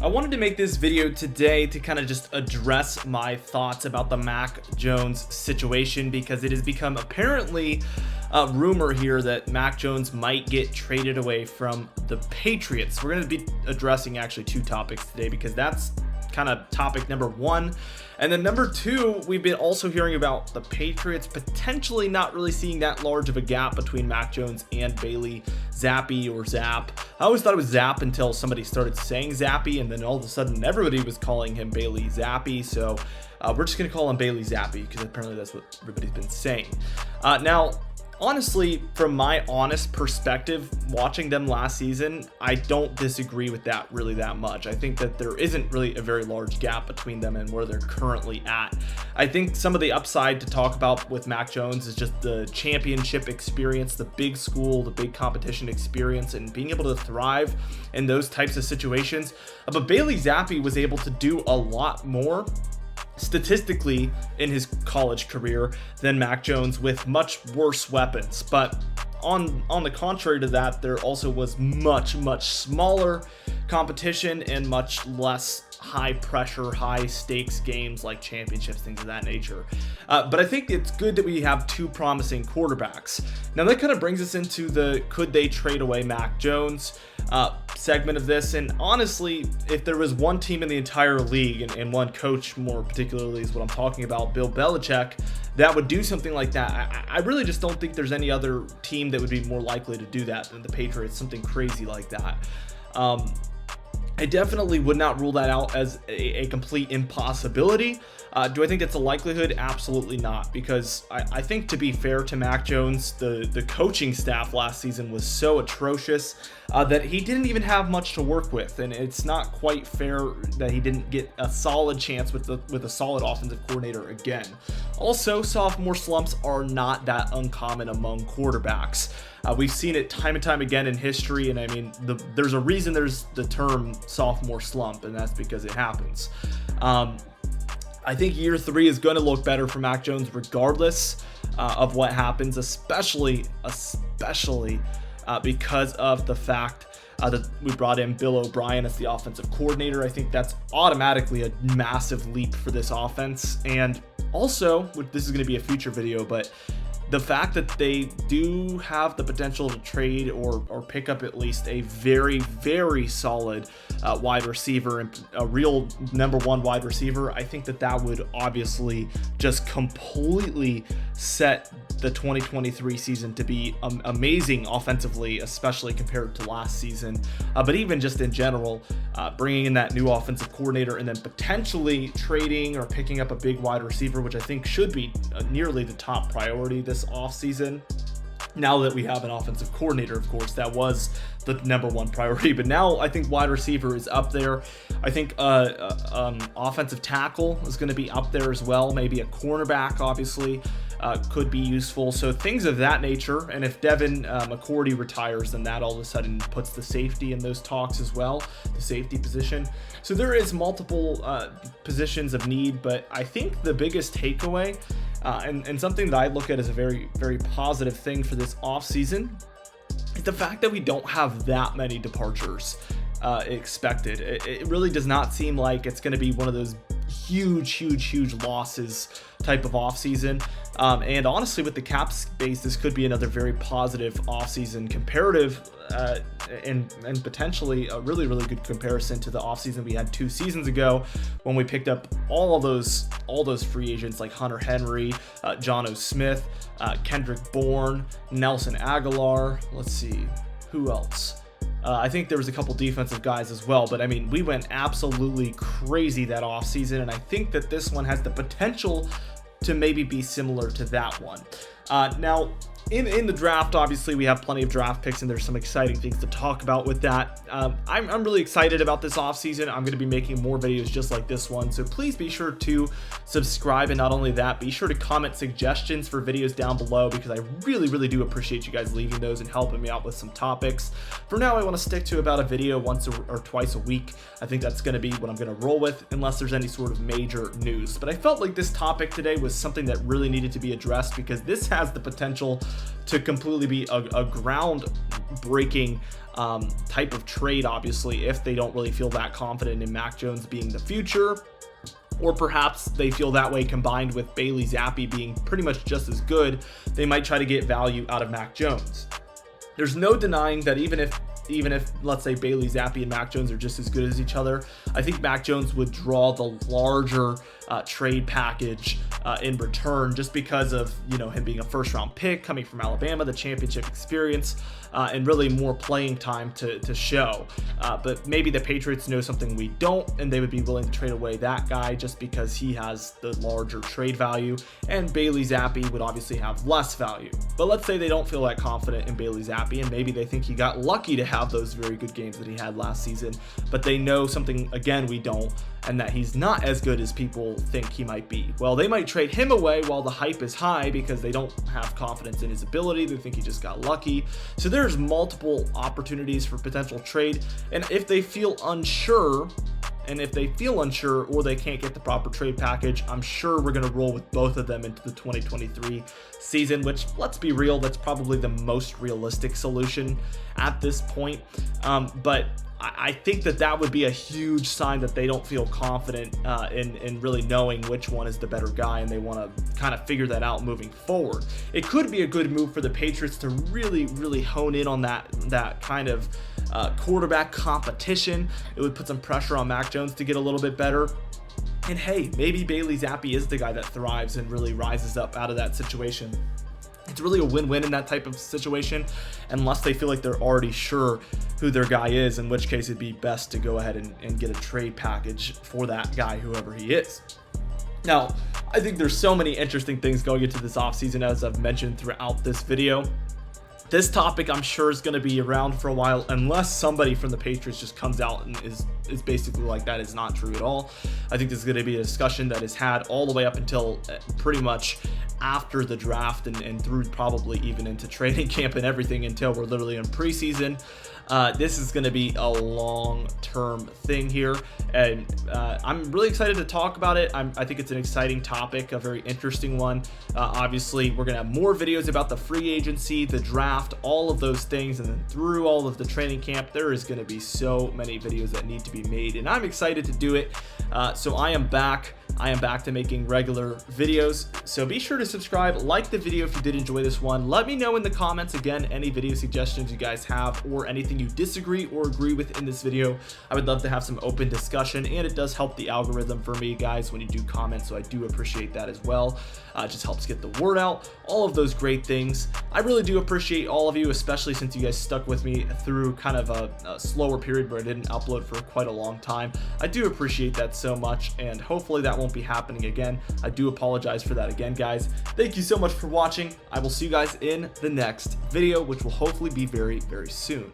I wanted to make this video today to kind of just address my thoughts about the Mac Jones situation, because it has become apparently a rumor here that Mac Jones might get traded away from the Patriots. We're going to be addressing actually two topics today, because that's kind of topic number one. And then number two, we've been also hearing about the Patriots potentially not really seeing that large of a gap between Mac Jones and Bailey Zappe or Zap. I always thought it was Zap until somebody started saying Zappe, and then all of a sudden everybody was calling him Bailey Zappe. So we're just going to call him Bailey Zappe, because apparently that's what everybody's been saying. Now, honestly, from my honest perspective, watching them last season, I don't disagree with that really that much. I think that there isn't really a very large gap between them and where they're currently at. I think some of the upside to talk about with Mac Jones is just the championship experience, the big school, the big competition experience, and being able to thrive in those types of situations. But Bailey Zappe was able to do a lot more statistically in his college career than Mac Jones, with much worse weapons. But on the contrary to that, there also was much smaller competition and much less high pressure, high stakes games like championships, things of that nature. But I think it's good that we have two promising quarterbacks. Now that kind of brings us into the could they trade away Mac Jones segment of this. And honestly, if there was one team in the entire league, and one coach more particularly is what I'm talking about, Bill Belichick, that would do something like that, I really just don't think there's any other team that would be more likely to do that than the Patriots, something crazy like that. I definitely would not rule that out as a complete impossibility. Do I think that's a likelihood? Absolutely not, because I think, to be fair to Mac Jones, the coaching staff last season was so atrocious that he didn't even have much to work with, and it's not quite fair that he didn't get a solid chance with a solid offensive coordinator again. Also, sophomore slumps are not that uncommon among quarterbacks. We've seen it time and time again in history, and I mean, there's a reason there's the term sophomore slump, and that's because it happens. I think year three is going to look better for Mac Jones regardless of what happens, especially because of the fact that we brought in Bill O'Brien as the offensive coordinator. I think that's automatically a massive leap for this offense. And also, this is going to be a future video, but the fact that they do have the potential to trade or pick up at least a very solid wide receiver, and a real number one wide receiver, I think that would obviously just completely set the 2023 season to be amazing offensively, especially compared to last season. But even just in general, bringing in that new offensive coordinator and then potentially trading or picking up a big wide receiver, which I think should be nearly the top priority this offseason. Now that we have an offensive coordinator, of course, that was the number one priority, but now I think wide receiver is up there. I think offensive tackle is going to be up there as well. Maybe a cornerback, obviously, could be useful. So things of that nature. And if Devin McCourty retires, then that all of a sudden puts the safety in those talks as well, the safety position. So there is multiple positions of need, but I think the biggest takeaway and something that I look at as a very positive thing for this offseason is the fact that we don't have that many departures expected. It really does not seem like it's going to be one of those huge losses type of offseason. And honestly, with the cap space, this could be another very positive offseason comparative and potentially a really good comparison to the offseason we had 2 seasons ago, when we picked up all those free agents like Hunter Henry, John O. Smith, Kendrick Bourne, Nelson Aguilar. Let's see, who else? I think there was a couple defensive guys as well, but I mean, we went absolutely crazy that offseason, and I think that this one has the potential to maybe be similar to that one. Now, in the draft, obviously, we have plenty of draft picks, and there's some exciting things to talk about with that. I'm really excited about this offseason. I'm going to be making more videos just like this one, so please be sure to subscribe, and not only that, be sure to comment suggestions for videos down below, because I really do appreciate you guys leaving those and helping me out with some topics. For now, I want to stick to about a video once or twice a week. I think that's going to be what I'm going to roll with, unless there's any sort of major news. But I felt like this topic today was something that really needed to be addressed, because this has the potential to completely be a ground breaking type of trade, obviously, if they don't really feel that confident in Mac Jones being the future. Or perhaps they feel that way combined with Bailey Zappe being pretty much just as good, they might try to get value out of Mac Jones. There's no denying that even if let's say Bailey Zappe and Mac Jones are just as good as each other, I think Mac Jones would draw the larger trade package in return, just because of, you know, him being a first round pick coming from Alabama, the championship experience, and really more playing time to show. But maybe the Patriots know something we don't, and they would be willing to trade away that guy just because he has the larger trade value, and Bailey Zappe would obviously have less value. But let's say they don't feel that confident in Bailey Zappe, and maybe they think he got lucky to have those very good games that he had last season, but they know something, again, we don't, and that he's not as good as people think he might be. Well, they might trade him away while the hype is high because they don't have confidence in his ability. They think he just got lucky. So there's multiple opportunities for potential trade. And if they feel unsure, or they can't get the proper trade package, I'm sure we're going to roll with both of them into the 2023 season, which, let's be real, that's probably the most realistic solution at this point. But I think that would be a huge sign that they don't feel confident in really knowing which one is the better guy, and they want to kind of figure that out moving forward. It could be a good move for the Patriots to really, really hone in on that kind of quarterback competition. It would put some pressure on Mac Jones to get a little bit better. And hey, maybe Bailey Zappe is the guy that thrives and really rises up out of that situation. It's really a win-win in that type of situation, unless they feel like they're already sure who their guy is, in which case it'd be best to go ahead and get a trade package for that guy, whoever he is. Now, I think there's so many interesting things going into this offseason, as I've mentioned throughout this video. This topic, I'm sure, is going to be around for a while, unless somebody from the Patriots just comes out and is basically like, that is not true at all. I think this is going to be a discussion that is had all the way up until pretty much after the draft and through probably even into training camp and everything, until we're literally in preseason. This is going to be a long-term thing here, and I'm really excited to talk about it. I think it's an exciting topic, a very interesting one. Obviously, we're going to have more videos about the free agency, the draft, all of those things, and then through all of the training camp, there is going to be so many videos that need to be made, and I'm excited to do it. So I am back to making regular videos. So be sure to subscribe, like the video if you did enjoy this one. Let me know in the comments, again, any video suggestions you guys have or anything you disagree or agree with in this video. I would love to have some open discussion, and it does help the algorithm for me, guys, when you do comment, so I do appreciate that as well. It just helps get the word out, all of those great things. I really do appreciate all of you, especially since you guys stuck with me through kind of a slower period where I didn't upload for quite a long time. I do appreciate that so much, and hopefully that won't be happening again. I do apologize for that again, guys. Thank you so much for watching. I will see you guys in the next video, which will hopefully be very, very soon.